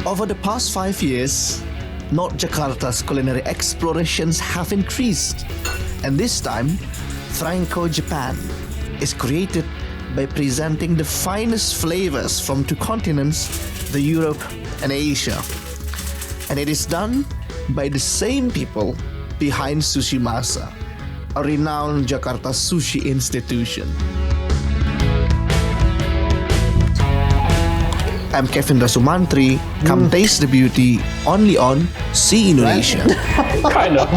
Over the past 5 years, North Jakarta's culinary explorations have increased, and this time, Franco-Japan is created by presenting the finest flavors from two continents, the Europe and Asia. And it is done by the same people behind Sushi Masa, a renowned Jakarta sushi institution. I'm Kevin Rasumantri. Come taste the beauty only on See Indonesia. Kind of.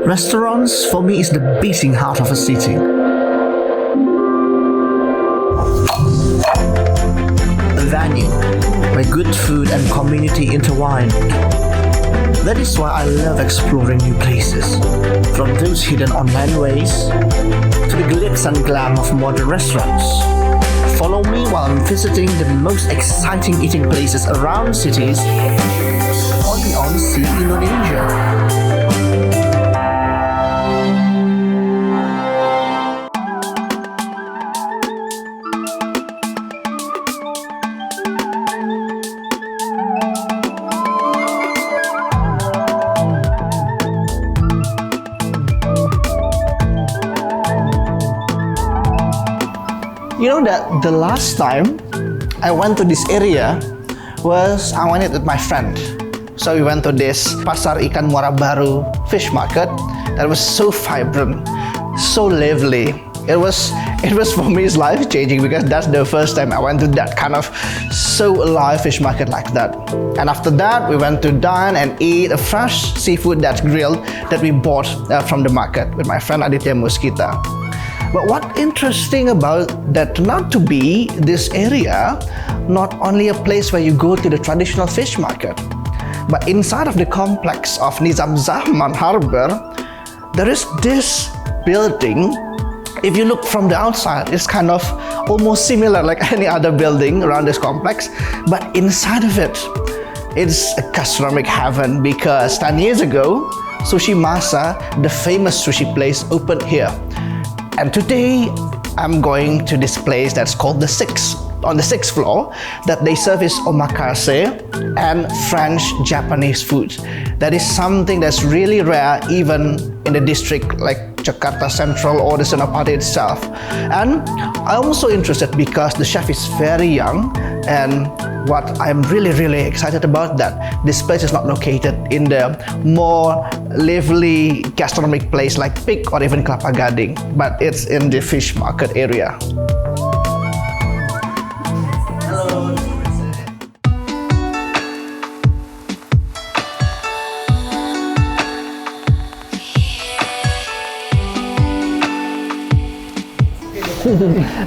Restaurants for me is the beating heart of a city. A venue where good food and community intertwine. That is why I love exploring new places, from those hidden online ways to the glitz and glam of modern restaurants. Follow me while I'm visiting the most exciting eating places around cities, only on See Indonesia. You know that the last time I went to this area was I went with my friend. So we went to this Pasar Ikan Muara Baru fish market that was so vibrant, so lively. It was for me, it's life changing because that's the first time I went to that kind of so alive fish market like that. And after that, we went to dine and eat a fresh seafood that's grilled that we bought from the market with my friend Aditya Muskita. But what interesting about that turned out to be this area, not only a place where you go to the traditional fish market, but inside of the complex of Nizam Zaman Harbor, there is this building. If you look from the outside, it's kind of almost similar like any other building around this complex, but inside of it, it's a gastronomic heaven because 10 years ago, Sushi Masa, the famous sushi place, opened here. And today, I'm going to this place that's called the Six, on the 6th floor, that they service omakase and French-Japanese food. That is something that's really rare even in the district like Jakarta Central or the Senopati itself. And I'm also interested because the chef is very young, and what I'm really excited about that this place is not located in the more lively gastronomic place like Pik or even Kelapa Gading, but it's in the fish market area.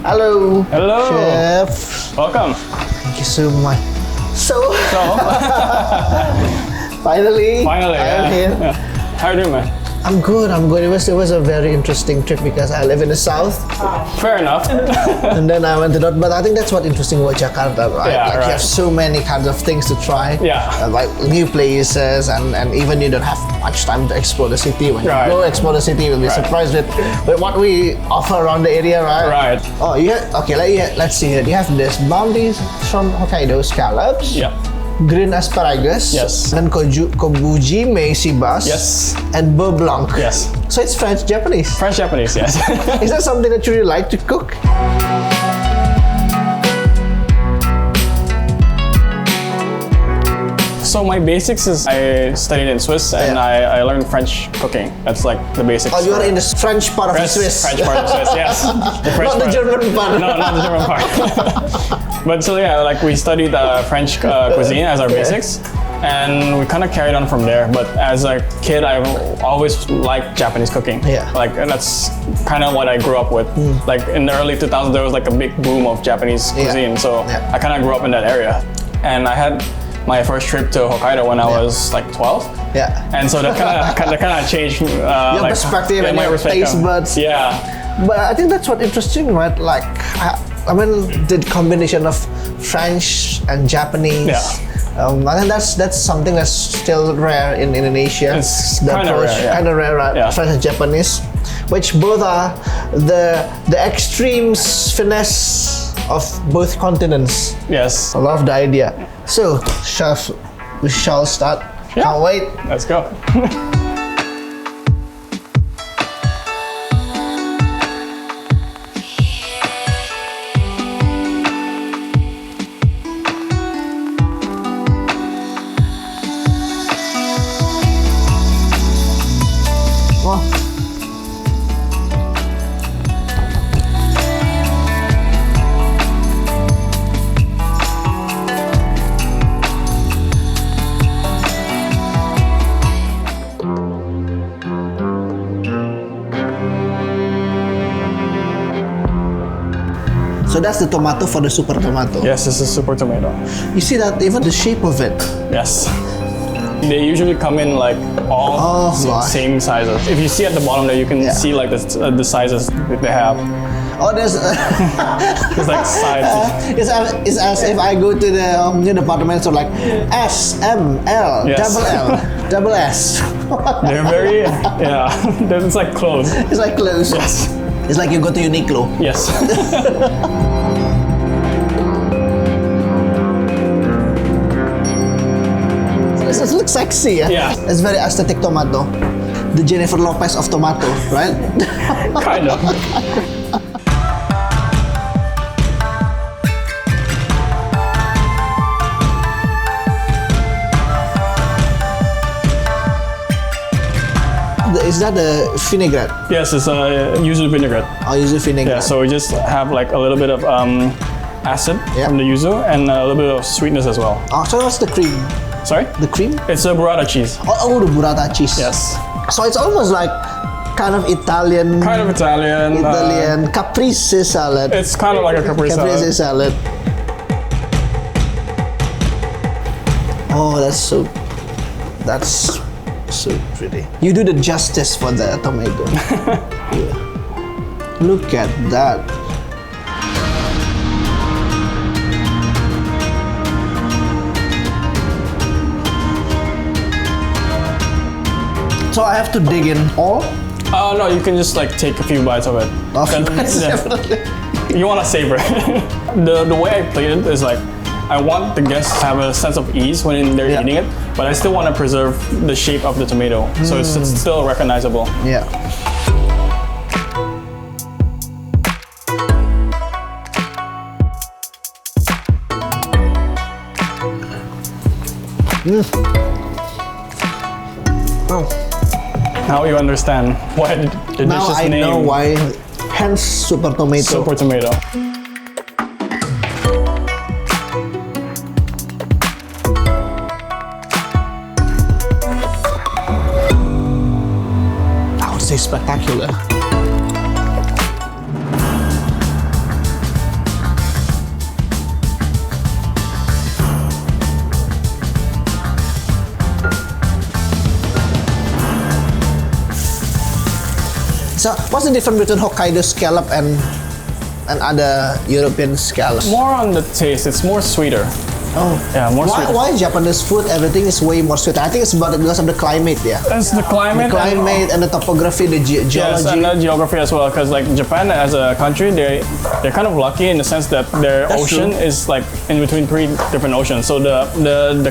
Hello. Hello. Chef. Welcome. Thank you so much. So Finally, I'm here. Yeah. How are you doing, man? I'm good. It was a very interesting trip because I live in the south. Fair enough. And then I went to North, but I think that's what's interesting about Jakarta, right? Yeah, like right. you have so many kinds of things to try. Yeah. Like new places, and even you don't have much time to explore the city. When Right. you go explore the city, you'll be surprised with what we offer around the area, right? Right. Oh, let's see here. You have this bounties from Hokkaido scallops. Yeah. Green asparagus. Yes. Then kobuji meisibas. Yes. And beurre blanc. Yes. So it's French-Japanese. French-Japanese, yes. Is that something that you really like to cook? So my basics is I studied in Swiss and Yeah. I learned French cooking. That's like the basics. Oh, you're in the French part of the Swiss. French part of Swiss, yes. The French Not the part. German part. No, not the German part. But so yeah, like we studied French cuisine as our basics, and we kind of carried on from there. But as a kid, I always liked Japanese cooking. Yeah. Like that's kind of what I grew up with. Like in the early 2000s, there was like a big boom of Japanese cuisine. So I kind of grew up in that area, and I had my first trip to Hokkaido when I was like 12. Yeah. And so that kind of changed your perspective and my your taste buds. Yeah. But I think that's what interesting, right? Like I mean, the combination of French and Japanese. Yeah. I think that's something that's still rare in Indonesia. It's the kinda approach, rare, yeah. kind of rare, right? Yeah. French and Japanese, which both are the extremes finesse of both continents. Yes. I love the idea. So, chef, we shall start. Yeah. Can't wait. Let's go. Oh. So that's the tomato for the super tomato. Yes, this is super tomato. You see that even the shape of it. Yes. They usually come in like all same sizes. If you see at the bottom there, you can see like the sizes that they have. Oh, there's It's like size. it's as if I go to the new department store like S, M, L, Yes. double L, double S. They're very, yeah. It's like clothes. It's like clothes. Yes. It's like you go to Uniqlo. Yes. It looks sexy, yeah? Yeah. It's very aesthetic tomato. The Jennifer Lopez of tomato, right? Kind of. Is that the vinaigrette? Yes, it's yuzu vinaigrette. Or yuzu vinaigrette? Yeah, so we just have like a little bit of acid from the yuzu and a little bit of sweetness as well. Oh, so what's the cream? Sorry? The cream? It's a burrata cheese. Oh, the burrata cheese. Yes. So it's almost like kind of Italian. Kind of Italian. Caprese salad. It's kind of like a caprese salad. Oh, that's so pretty. You do the justice for the tomato. Yeah. Look at that. So I have to dig in all? Oh no, you can just like take a few bites of it. Definitely. You want to savor it. The way I played it is like, I want the guests to have a sense of ease when they're eating it, but I still want to preserve the shape of the tomato, so it's still recognizable. Yeah. Oh. Now you understand why the dish Now is I named know why. Hence, super tomato. Super tomato. I would say spectacular. So, what's the difference between Hokkaido scallop and other European scallops? More on the taste, it's more sweeter. Oh, Yeah, more sweeter. why Japanese food? Everything is way more sweet. I think it's because of the climate, yeah. It's the climate. Climate and the topography, the geology. Yes, and the geography as well, because like Japan as a country, they're kind of lucky in the sense that their That's ocean true. is like in between 3 different oceans. So the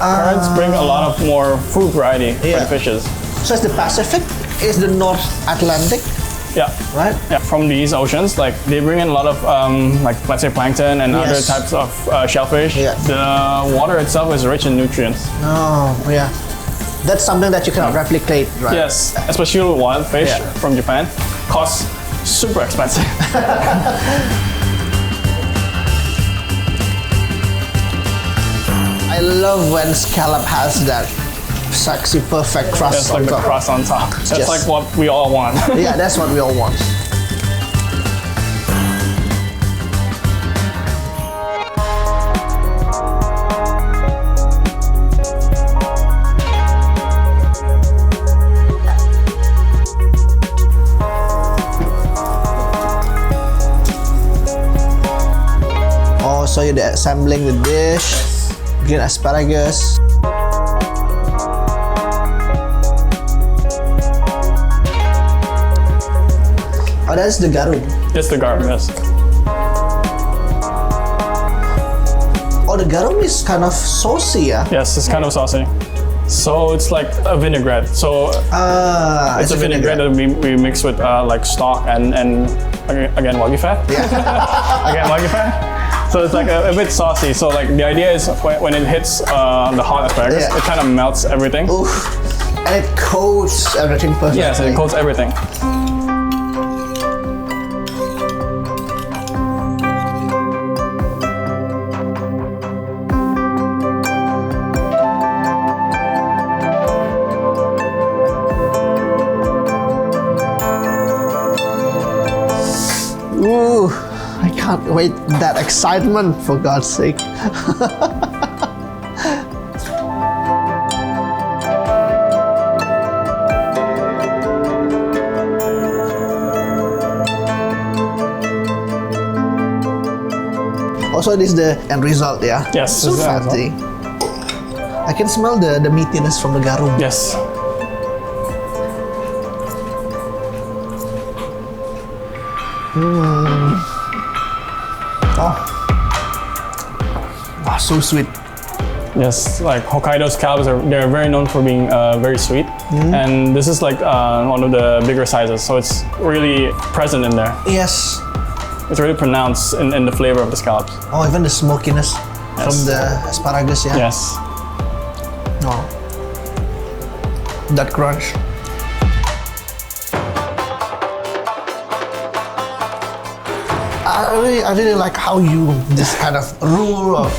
currents bring a lot of more food variety for Yeah. the fishes. So it's the Pacific, it's the North Atlantic, Yeah. right? Yeah, from these oceans, like they bring in a lot of like let's say plankton and other Yes. types of shellfish. Yeah. The water itself is rich in nutrients. Oh, yeah. That's something that you cannot replicate, right? Yes, especially wild fish Yeah. from Japan, costs super expensive. I love when scallop has that sexy, perfect crust It's on like the top. crust on top. That's Yes. like what we all want. Yeah, that's what we all want. assembling the dish. Green asparagus. Oh, that's the garum. It's the garum, yes. Oh, the garum is kind of saucy, yeah? Yes, it's kind of saucy. So it's like a vinaigrette. So it's a vinaigrette that we mix with like stock and again wagyu fat. Yeah. Again wagyu fat. So it's like a bit saucy. So like the idea is when it hits the hot asparagus, it kind of melts everything. Oof. And it coats everything perfectly. Yes, it coats everything. Ooh, I can't wait. That excitement, for God's sake. Also, this is the end result, yeah? Yes. So fatty. I can smell the meatiness from the garum. Yes. Oh, so sweet. Yes, like Hokkaido scallops they're very known for being very sweet, and this is like one of the bigger sizes, so it's really present in there. Yes. It's really pronounced in the flavor of the scallops. Oh, even the smokiness from the asparagus, yeah? Yes. Oh. That crunch. I really like how you, this kind of rule of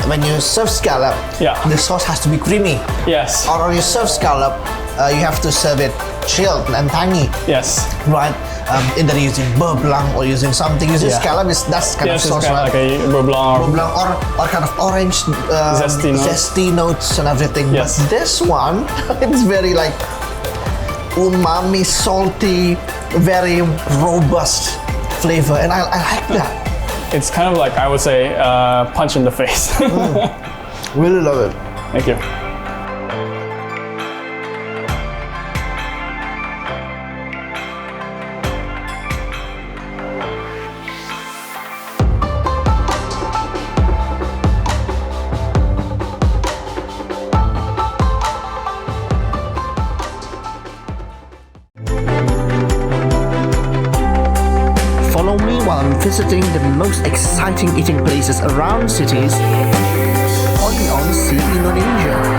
when you serve scallop, the sauce has to be creamy. Yes. Or when you serve scallop, you have to serve it chilled and tangy. Yes. Right? Either using beurre blanc or using something. Using scallop, that's kind of sauce, right? Like a beurre blanc. Or kind of orange, zesty notes and everything. Yes. But this one, it's very like umami, salty, very robust flavor, and I like that. It's kind of like, I would say, punch in the face. Really love it. Thank you. Follow me while I'm visiting the most exciting eating places around cities only on See Indonesia.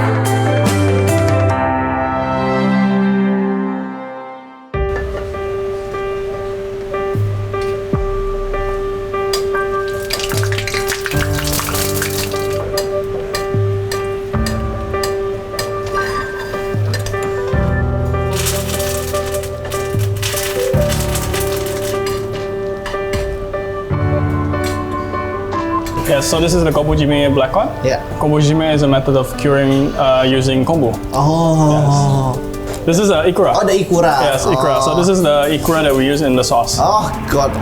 Yes, so this is the kobujime black cod. Yeah. Kobujime is a method of curing using kombu. Oh. Yes. This is ikura. Oh, the ikura. Yes, ikura. So this is the ikura that we use in the sauce. Oh, God.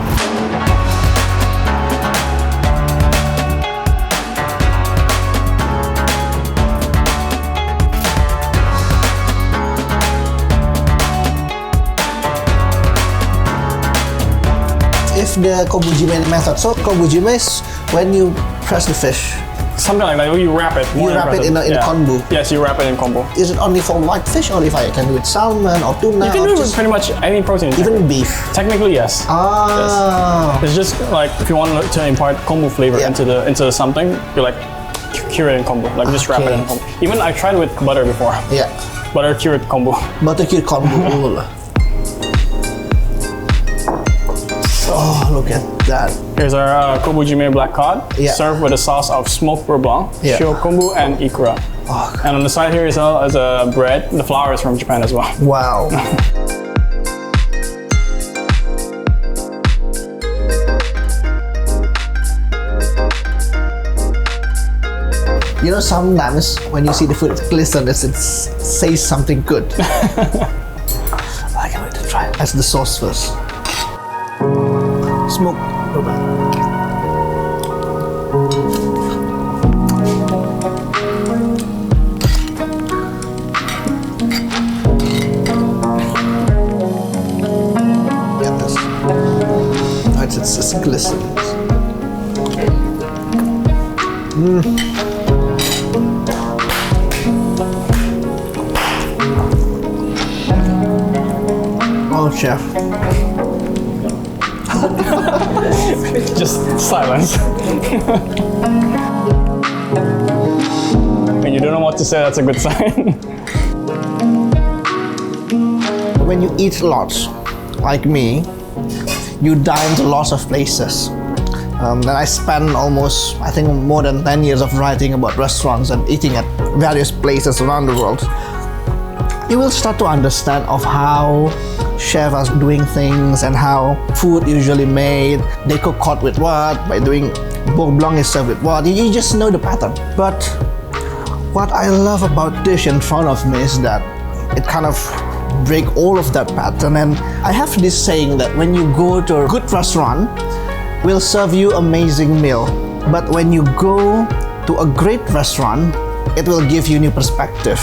If the kobujime method, so kobujime is when you press the fish. Something like that. You wrap it. You wrap it in konbu. Yes, you wrap it in kombu. Is it only for white fish, or if I can do it salmon or tuna? You can do it with pretty much any protein. Even beef. Technically, yes. Ah. Yes. It's just like if you want to impart kombu flavor into something, you like cure it in kombu. Like just wrap it in kombu. Even I tried with butter before. Yeah. Butter cured kombu. Butter cured kombu. Oh, look at that. Here's our kobujime black cod, served with a sauce of smoked beurre blanc, shio kombu, and ikura. Oh, and on the side here is a bread. The flour is from Japan as well. Wow. You know, sometimes when you see the food glistens, it says something good. I can't wait to try it. That's the sauce first. Smoke. just glistens. Oh, chef. Just silence. When you don't know what to say, that's a good sign. When you eat lots, like me, you dine to lots of places. Then I spent almost, I think, more than 10 years of writing about restaurants and eating at various places around the world. You will start to understand of how chefs are doing things and how food usually made. They cook hot with what, by doing beurre blanc is served with what. You just know the pattern. But what I love about dish in front of me is that it kind of break all of that pattern. And I have this saying that when you go to a good restaurant, we'll serve you amazing meal. But when you go to a great restaurant, it will give you new perspective.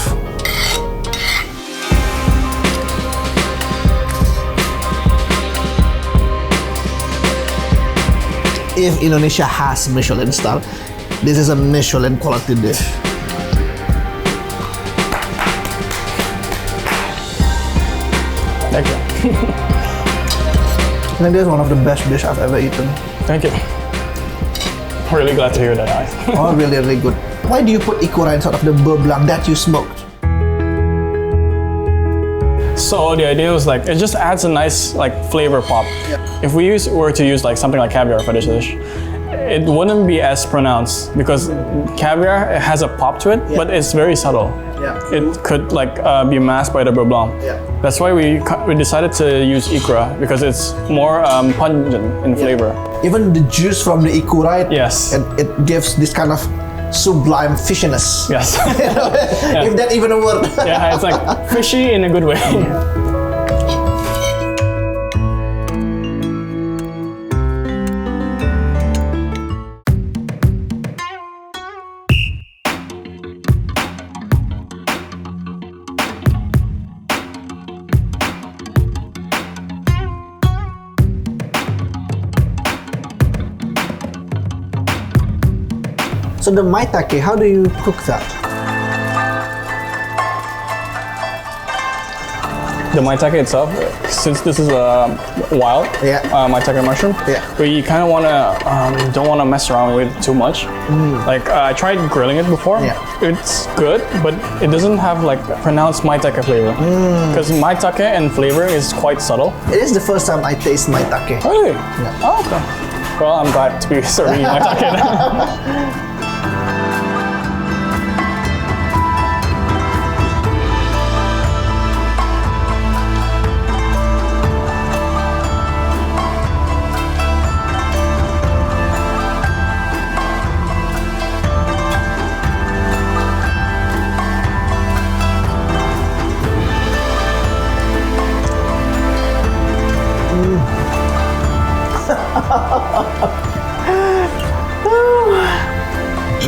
If Indonesia has Michelin star, this is a Michelin quality dish. Thank you. I think this is one of the best dishes I've ever eaten. Thank you. Really glad to hear that. Oh, really, really good. Why do you put ikura inside of the beurre blanc that you smoked? So the idea was like, it just adds a nice like flavor pop. Yeah. If we were to use like something like caviar for this dish, it wouldn't be as pronounced because caviar, it has a pop to it, but it's very subtle. Yeah. It could like be masked by the beurre blanc. Yeah. That's why we decided to use ikura because it's more pungent in flavor. Even the juice from the ikura, Yes. it gives this kind of sublime fishiness. Yes. If that even a word. Yeah, it's like fishy in a good way. So the maitake, how do you cook that? The maitake itself, since this is a wild maitake mushroom, we kind of don't want to mess around with it too much. Like I tried grilling it before. It's good, but it doesn't have like pronounced maitake flavor. Because maitake and flavor is quite subtle. It is the first time I taste maitake. Really? Yeah. Oh, okay. Well, I'm glad to be serving you maitake.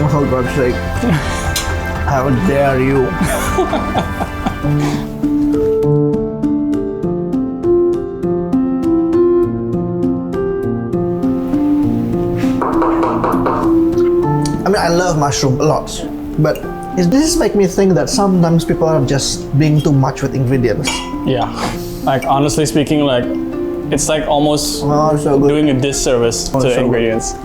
For God's sake. How dare you? I mean, I love mushroom a lot, but this make me think that sometimes people are just being too much with ingredients. Yeah, like honestly speaking, like it's like almost doing a disservice to the ingredients.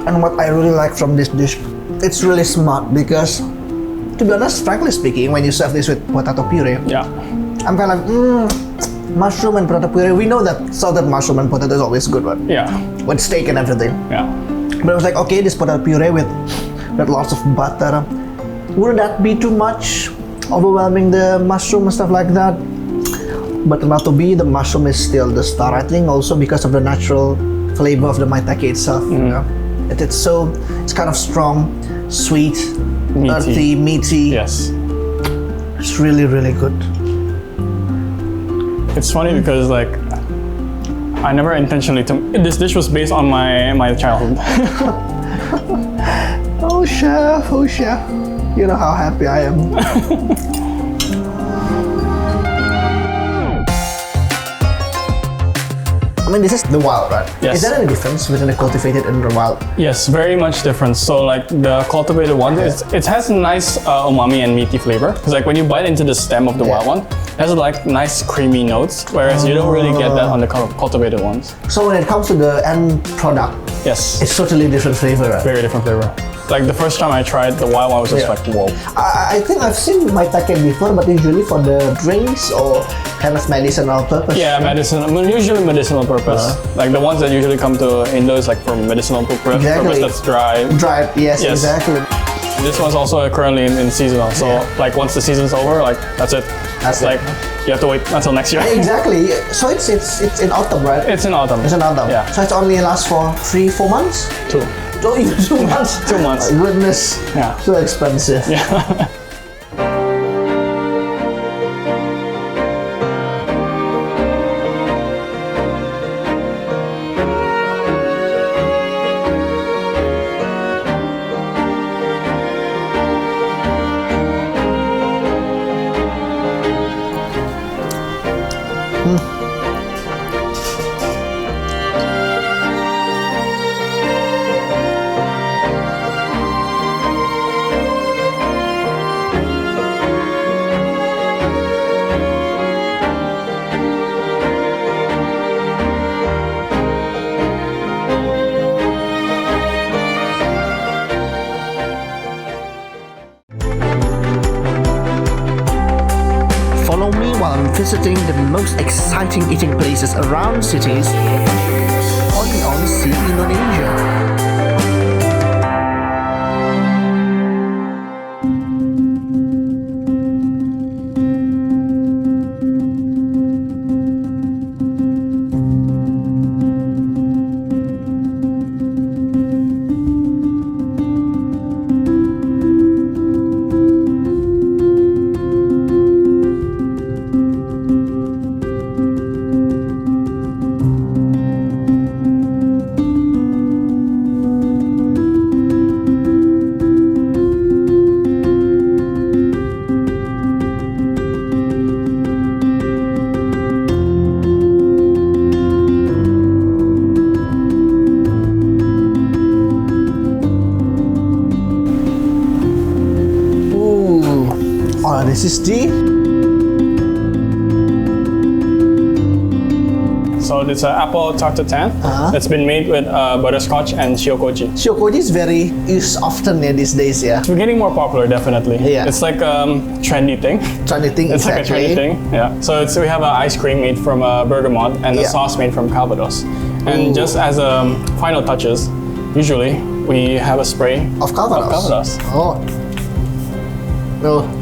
And what I really like from this dish, it's really smart because, to be honest, frankly speaking, when you serve this with potato puree, I'm kind of like, mushroom and potato puree. We know that salted mushroom and potato is always good, right? Yeah. With steak and everything. Yeah. But I was like, okay, this potato puree with lots of butter, would that be too much, overwhelming the mushroom and stuff like that? But not to be, the mushroom is still the star. I think also because of the natural flavor of the maitake itself. You know? It's kind of strong, sweet, earthy, meaty. Yes. It's really, really good. It's funny because like I never intentionally this dish was based on my childhood. Oh chef, you know how happy I am. I mean, this is the wild, right? Yes. Is there any difference between the cultivated and the wild? Yes, very much different. So like the cultivated one, it has a nice umami and meaty flavor. Because like when you bite into the stem of the wild one, it has like nice creamy notes, whereas you don't really get that on the cultivated ones. So when it comes to the end product, yes, it's totally different flavor, right? Very different flavor. Like the first time I tried the wild one, I was just like, whoa. I think I've seen maitake before, but usually for the drinks or kind of medicinal purpose. Yeah, usually medicinal purpose. Like the ones that usually come to Indo is like for medicinal purpose that's dry. Dry, yes, exactly. This one's also currently in seasonal, so like once the season's over, like that's it. That's like you have to wait until next year. Exactly. So it's in autumn, right? It's in autumn. It's in autumn. Yeah. So it's only lasts for 3-4 months. 2. Oh, even 2 months. 2 months. My goodness. Yeah. So expensive. Yeah. Follow me while I'm visiting the most exciting eating places around cities only on Sea Indonesia. This is the... So it's an apple tartatan that's been made with butterscotch and shiokoji. Shiokoji is very used often these days, yeah. It's getting more popular, definitely. Yeah. It's like a trendy thing. Trendy thing, It's exactly. like a trendy thing, yeah. So we have an ice cream made from bergamot and a sauce made from calvados. And just as final touches, usually we have a spray of calvados. Oh. No.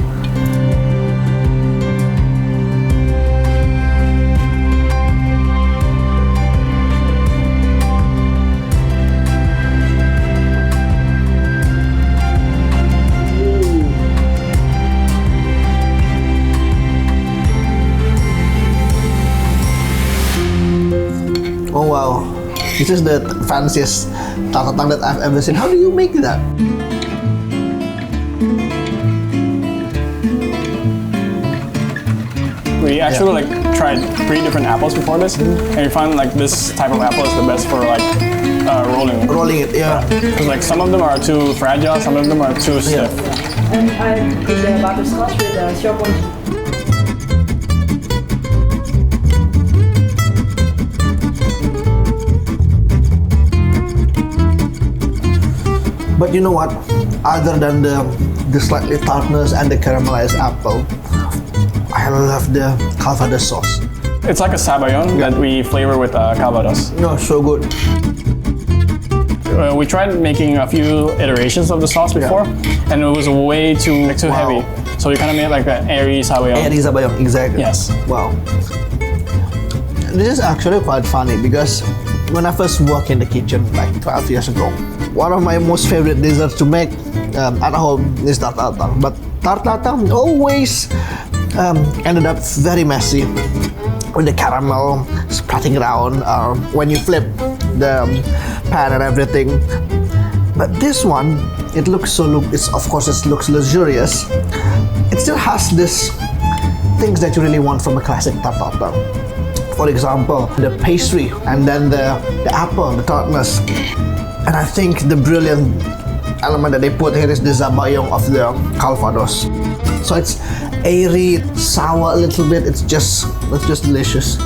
Oh wow, this is the fanciest tatatang that I've ever seen. How do you make that? We actually like tried 3 different apples before this, and we found like this type of apple is the best for like rolling. Rolling it, yeah. Because like some of them are too fragile, some of them are too stiff. And I did the butterscotch with the shiokoji. But you know what? Other than the slightly tartness and the caramelized apple, I love the calvados sauce. It's like a sabayon that we flavor with calvados. No, so good. We tried making a few iterations of the sauce before, and it was way too heavy. So we kind of made like an airy sabayon. Airy sabayon, exactly. Yes. Wow. This is actually quite funny because when I first worked in the kitchen like 12 years ago, one of my most favorite desserts to make at home is tartatang. But tartatang always ended up very messy with the caramel splatting around when you flip the pan and everything. But this one, it looks of course it looks luxurious. It still has this things that you really want from a classic tartatang. For example, the pastry and then the apple, the tartness. And I think the brilliant element that they put here is the zabayong of the Calvados. So it's airy, sour a little bit. It's just delicious.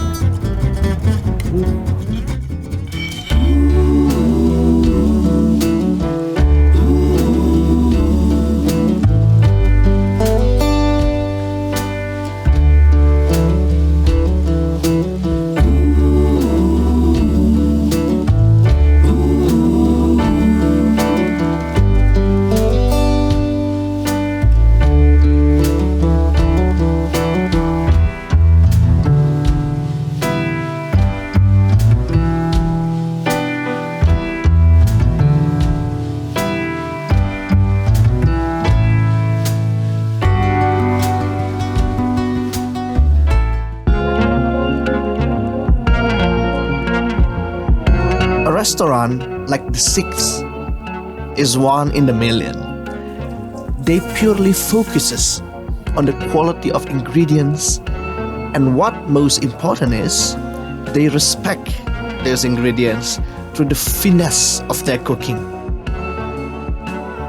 A restaurant like the Six is one in a million. They purely focuses on the quality of ingredients, and what most important is, they respect those ingredients through the finesse of their cooking.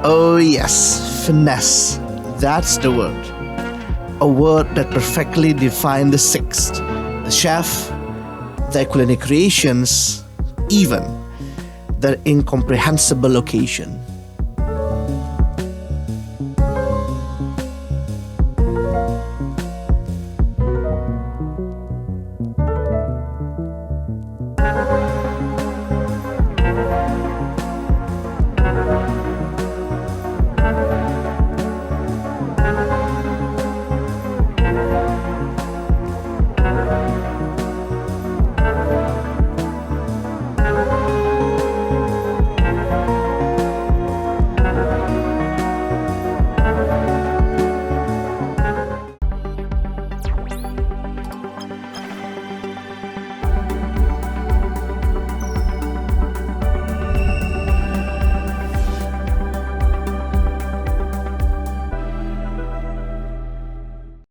Oh yes, finesse, that's the word. A word that perfectly defines the Six, the chef, their culinary creations, even their incomprehensible location.